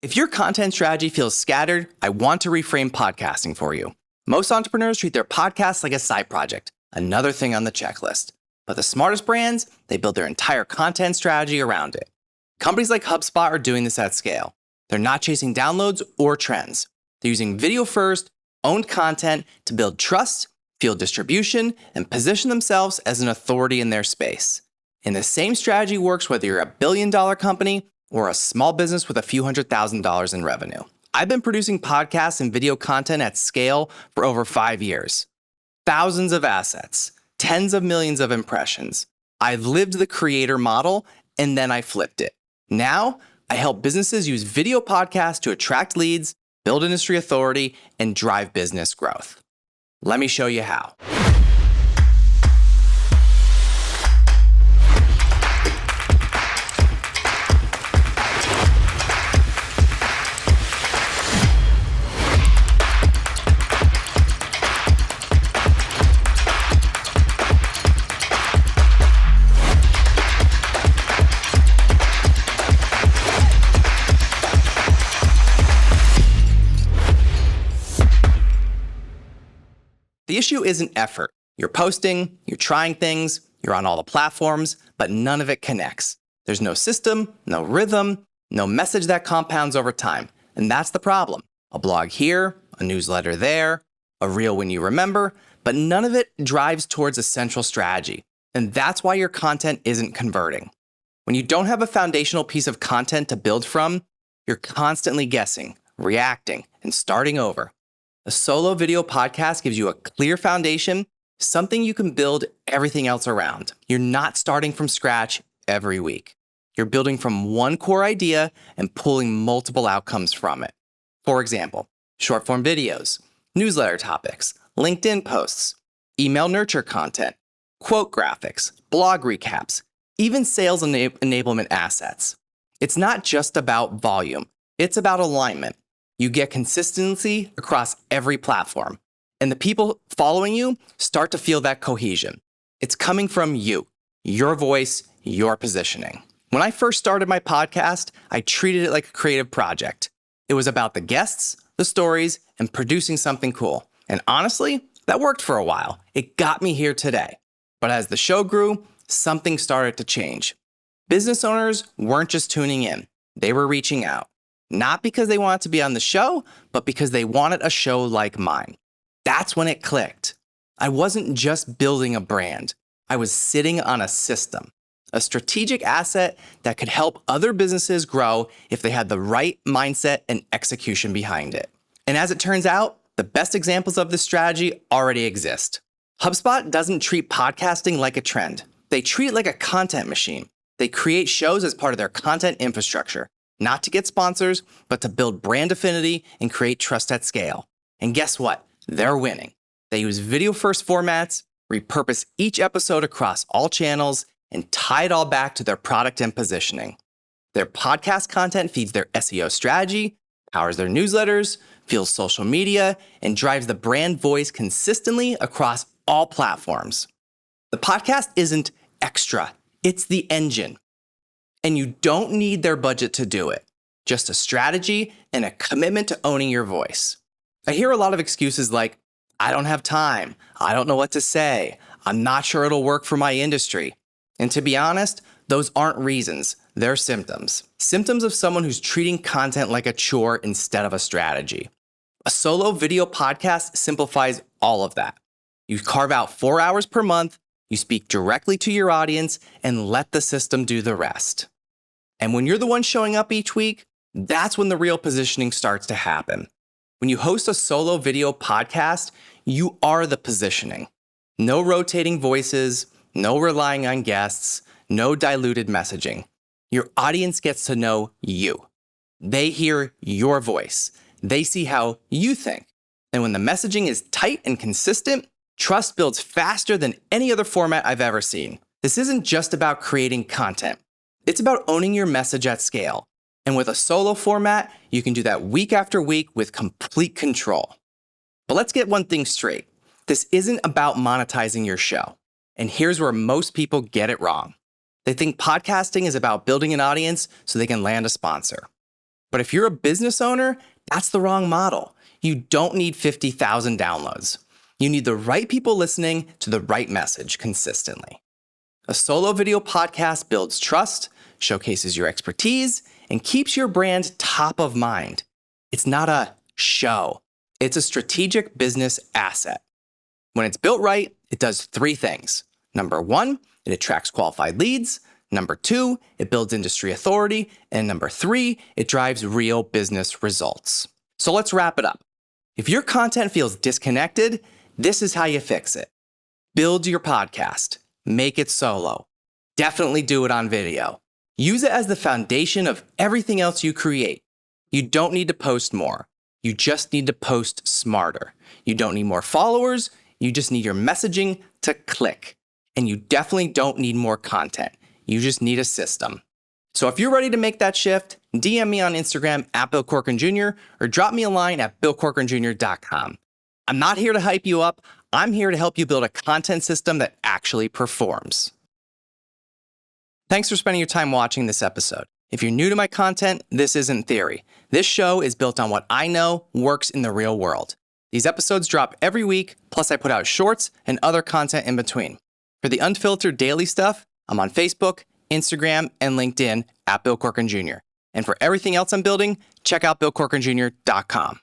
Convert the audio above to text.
If your content strategy feels scattered, I want to reframe podcasting for you. Most entrepreneurs treat their podcast like a side project, another thing on the checklist. But the smartest brands, they build their entire content strategy around it. Companies like HubSpot are doing this at scale. They're not chasing downloads or trends. They're using video-first, owned content to build trust, field distribution, and position themselves as an authority in their space. And the same strategy works whether you're a billion-dollar company or a small business with a few $100,000 in revenue. I've been producing podcasts and video content at scale for over 5 years. Thousands of assets, tens of millions of impressions. I've lived the creator model, and then I flipped it. Now, I help businesses use video podcasts to attract leads, build industry authority, and drive business growth. Let me show you how. The issue isn't effort. You're posting, you're trying things, you're on all the platforms, but none of it connects. There's no system, no rhythm, no message that compounds over time. And that's the problem. A blog here, a newsletter there, a reel when you remember, but none of it drives towards a central strategy. And that's why your content isn't converting. When you don't have a foundational piece of content to build from, you're constantly guessing, reacting, and starting over. A solo video podcast gives you a clear foundation, something you can build everything else around. You're not starting from scratch every week. You're building from one core idea and pulling multiple outcomes from it. For example, short-form videos, newsletter topics, LinkedIn posts, email nurture content, quote graphics, blog recaps, even sales enablement assets. It's not just about volume. It's about alignment. You get consistency across every platform, and the people following you start to feel that cohesion. It's coming from you, your voice, your positioning. When I first started my podcast, I treated it like a creative project. It was about the guests, the stories, and producing something cool. And honestly, that worked for a while. It got me here today. But as the show grew, something started to change. Business owners weren't just tuning in. They were reaching out. Not because they wanted to be on the show, but because they wanted a show like mine. That's when it clicked. I wasn't just building a brand. I was sitting on a system, a strategic asset that could help other businesses grow if they had the right mindset and execution behind it. And as it turns out, the best examples of this strategy already exist. HubSpot doesn't treat podcasting like a trend. They treat it like a content machine. They create shows as part of their content infrastructure. Not to get sponsors, but to build brand affinity and create trust at scale. And guess what? They're winning. They use video-first formats, repurpose each episode across all channels, and tie it all back to their product and positioning. Their podcast content feeds their SEO strategy, powers their newsletters, fuels social media, and drives the brand voice consistently across all platforms. The podcast isn't extra, it's the engine. And you don't need their budget to do it. Just a strategy and a commitment to owning your voice. I hear a lot of excuses like, I don't have time, I don't know what to say, I'm not sure it'll work for my industry. And to be honest, those aren't reasons, they're symptoms. Symptoms of someone who's treating content like a chore instead of a strategy. A solo video podcast simplifies all of that. You carve out 4 hours per month, you speak directly to your audience, and let the system do the rest. And when you're the one showing up each week, that's when the real positioning starts to happen. When you host a solo video podcast, you are the positioning. No rotating voices, no relying on guests, no diluted messaging. Your audience gets to know you. They hear your voice. They see how you think. And when the messaging is tight and consistent, trust builds faster than any other format I've ever seen. This isn't just about creating content. It's about owning your message at scale. And with a solo format, you can do that week after week with complete control. But let's get one thing straight. This isn't about monetizing your show. And here's where most people get it wrong. They think podcasting is about building an audience so they can land a sponsor. But if you're a business owner, that's the wrong model. You don't need 50,000 downloads. You need the right people listening to the right message consistently. A solo video podcast builds trust, showcases your expertise, and keeps your brand top of mind. It's not a show. It's a strategic business asset. When it's built right, it does 3 things. Number 1, it attracts qualified leads. Number 2, it builds industry authority. And number 3, it drives real business results. So let's wrap it up. If your content feels disconnected, this is how you fix it. Build your podcast. Make it solo. Definitely do it on video. Use it as the foundation of everything else you create. You don't need to post more. You just need to post smarter. You don't need more followers. You just need your messaging to click. And you definitely don't need more content. You just need a system. So if you're ready to make that shift, DM me on Instagram at Bill Corcoran Jr. or drop me a line at billcorcoranjr.com. I'm not here to hype you up. I'm here to help you build a content system that actually performs. Thanks for spending your time watching this episode. If you're new to my content, this isn't theory. This show is built on what I know works in the real world. These episodes drop every week, plus I put out shorts and other content in between. For the unfiltered daily stuff, I'm on Facebook, Instagram, and LinkedIn at Bill Corcoran Jr. And for everything else I'm building, check out billcorcoranjr.com.